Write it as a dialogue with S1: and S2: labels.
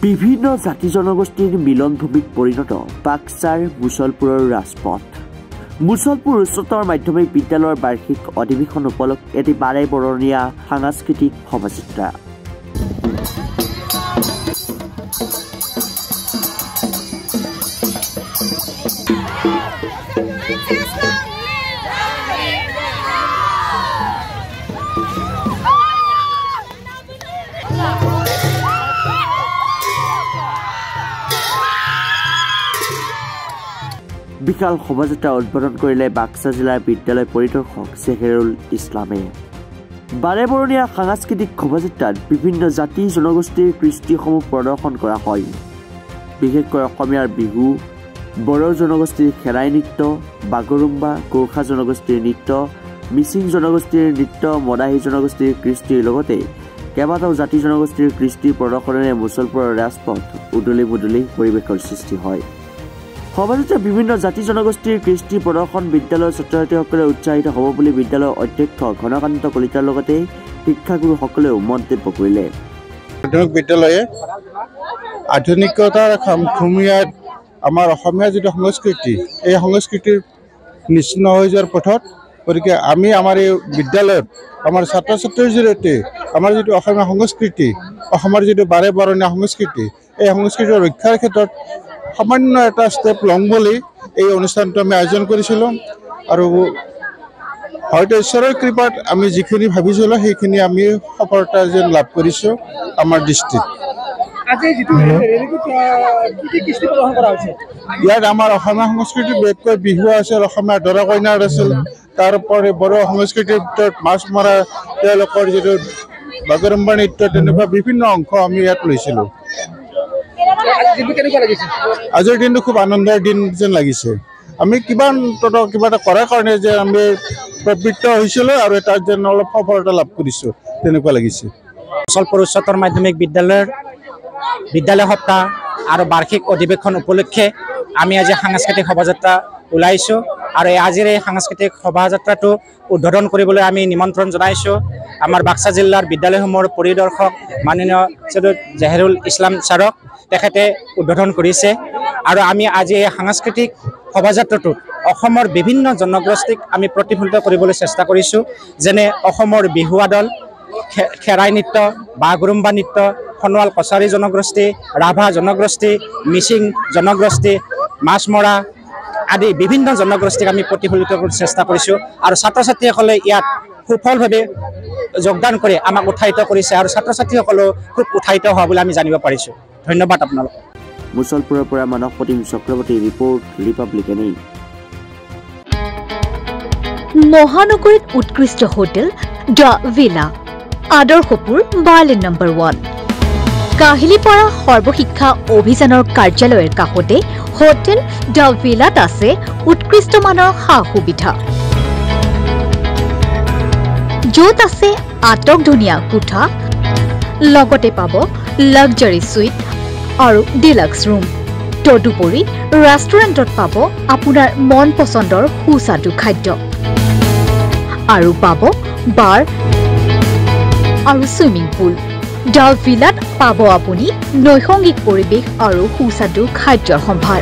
S1: বিভিন্ন জাতি জনগোষ্ঠীৰ মিলনভূমিত পৰিণত বাক্সাৰ মুছলপুৰৰ ৰাজপথ। মুছলপুৰ উচ্চতৰ মাধ্যমিক বিদ্যালয়ৰ বাৰ্ষিক অধিৱেশন উপলক্ষে এটি বাৰেবৰণীয়া সাংস্কৃতিক শোভাযাত্ৰা। বিশাল শোভাযাত্ৰা উদ্বোধন কৰিলে বাক্সা জিলাৰ বিদ্যালয় পৰিদৰ্শক চেহেৰুল ইছলামে। বাৰেবৰণীয়া সাংস্কৃতিক শোভাযাত্ৰাত বিভিন্ন জাতি জনগোষ্ঠীৰ কৃষ্টিসমূহ প্ৰদৰ্শন কৰা হয়। বিশেষকৈ অসমীয়াৰ বিহু, বড়ো জনগোষ্ঠীৰ খেৰাই নৃত্য, বাগৰুম্বা, গোৰ্খা জনগোষ্ঠীৰ নৃত্য, মিচিং জনগোষ্ঠীৰ নৃত্য, মদাহী জনগোষ্ঠীৰ কৃষ্টিৰ লগতে কেইবাটাও জাতি জনগোষ্ঠীৰ কৃষ্টিৰ প্ৰদৰ্শনেৰে মুছলপুৰৰ ৰাজপথ উদলি মুদলি পৰিৱেশৰ সৃষ্টি হয়। শোভাযাত্ৰাত বিভিন্ন জাতি জনগোষ্ঠীৰ কৃষ্টি প্ৰদৰ্শন বিদ্যালয়ৰ ছাত্ৰ ছাত্ৰীসকলে উৎসাহিত হ'ব বুলি বিদ্যালয়ৰ অধ্যক্ষ ঘনকান্ত কলিতাৰ লগতে শিক্ষাগুৰুসকলেও মন্তব্য কৰিলে।
S2: মাধ্যমিক বিদ্যালয়ে আধুনিকতাৰ খামখুমীয়াত আমাৰ অসমীয়া যিটো সংস্কৃতি, এই সংস্কৃতিৰ নিশ্চিন্ন হৈ যোৱাৰ পথত। গতিকে আমি আমাৰ এই বিদ্যালয়ত আমাৰ ছাত্ৰ ছাত্ৰীৰ জৰিয়তে আমাৰ যিটো অসমীয়া সংস্কৃতি, অসমৰ যিটো বাৰেবৰণীয়া সংস্কৃতি, এই সংস্কৃতি ৰক্ষাৰ ক্ষেত্ৰত সামান্য এটা ষ্টেপ লওঁ বুলি এই অনুষ্ঠানটো আমি আয়োজন কৰিছিলোঁ। আৰু হয়তো ঈশ্বৰৰ কৃপাত আমি যিখিনি ভাবিছিলোঁ সেইখিনি আমি সফলতা যেন লাভ কৰিছোঁ আমাৰ দৃষ্টিত। ইয়াত আমাৰ অসমীয়া সংস্কৃতিৰ বিশেষকৈ বিহু আছিল, অসমীয়া দৰা কইনাৰ আছিল, তাৰোপৰি বড়ো সংস্কৃতিৰ ভিতৰত মাছ মৰা, তেওঁলোকৰ যিটো বাগৰুম্বা নৃত্য, তেনেকুৱা বিভিন্ন অংশ আমি ইয়াত লৈছিলোঁ। আজিৰ দিনটো খুব আনন্দৰ দিন যেন লাগিছে। আমি কিবা এটা কৰাৰ কাৰণে যে আমি প্ৰবৃত্ত হৈছিলোঁ আৰু তাত যেন অলপ সফলতা লাভ কৰিছোঁ তেনেকুৱা লাগিছে।
S3: মুছলপুৰ উচ্চতৰ মাধ্যমিক বিদ্যালয়ৰ বিদ্যালয় সপ্তাহ আৰু বাৰ্ষিক অধিৱেশন উপলক্ষে আমি আজি সাংস্কৃতিক শোভাযাত্ৰা ওলাইছোঁ আৰু আজিৰ এই সাংস্কৃতিক শোভাযাত্ৰাটো উদ্বোধন কৰিবলৈ আমি নিমন্ত্ৰণ জনাইছোঁ আমাৰ বাক্সা জিলাৰ বিদ্যালয়সমূহৰ পৰিদৰ্শক মাননীয় চৈয়দ জেহেৰুল ইছলাম ছাৰক। তেখেতে উদ্বোধন কৰিছে আৰু আমি আজি এই সাংস্কৃতিক শোভাযাত্ৰাটোত অসমৰ বিভিন্ন জনগোষ্ঠীক আমি প্ৰতিফলিত কৰিবলৈ চেষ্টা কৰিছোঁ। যেনে অসমৰ বিহুৱা দল, খেৰাই নৃত্য, বাগৰুম্বা নৃত্য, সোণোৱাল কছাৰী জনগোষ্ঠী, ৰাভা জনগোষ্ঠী, মিচিং জনগোষ্ঠী, মাছ মৰা আদি বিভিন্ন জনগোষ্ঠীক আমি প্ৰতিফলিত কৰিবলৈ চেষ্টা কৰিছোঁ। আৰু ছাত্ৰ ছাত্ৰীসকলে ইয়াত সুফলভাৱে যোগদান কৰি আমাক উৎসাহিত কৰিছে আৰু ছাত্ৰ ছাত্ৰীসকলেও খুব উৎসাহিত হোৱা বুলি আমি জানিব পাৰিছোঁ। ধন্যবাদ আপোনালোক।
S1: মুছলপুৰৰ পৰা মানস প্ৰতিম চক্ৰৱৰ্তী, ৰিপৰ্ট ৰিপাব্লিক এনি।
S4: মহানগৰীত উৎকৃষ্ট hotel the Villa, Adarshpur, Berlin number 1। Kahilipara Sarva Shiksha অভিযানৰ কাৰ্যালয়ৰ কাষতে হোটেল দ্য ভিলাত আছে উৎকৃষ্ট মানৰ সা সুবিধা, য'ত আছে আটকধুনীয়া কোঠা, লগতে পাব লাক্সাৰী সুইট আৰু ডিলাক্স ৰুম। তদুপৰি ৰেষ্টুৰেণ্টত পাব আপোনাৰ মন পচন্দৰ সুস্বাদু খাদ্য আৰু পাব বাৰ আৰু ছুইমিং পুল। দ্য ভিলাত পাব আপুনি নৈসংগিক পৰিৱেশ আৰু সুস্বাদু খাদ্যৰ সম্ভাৰ।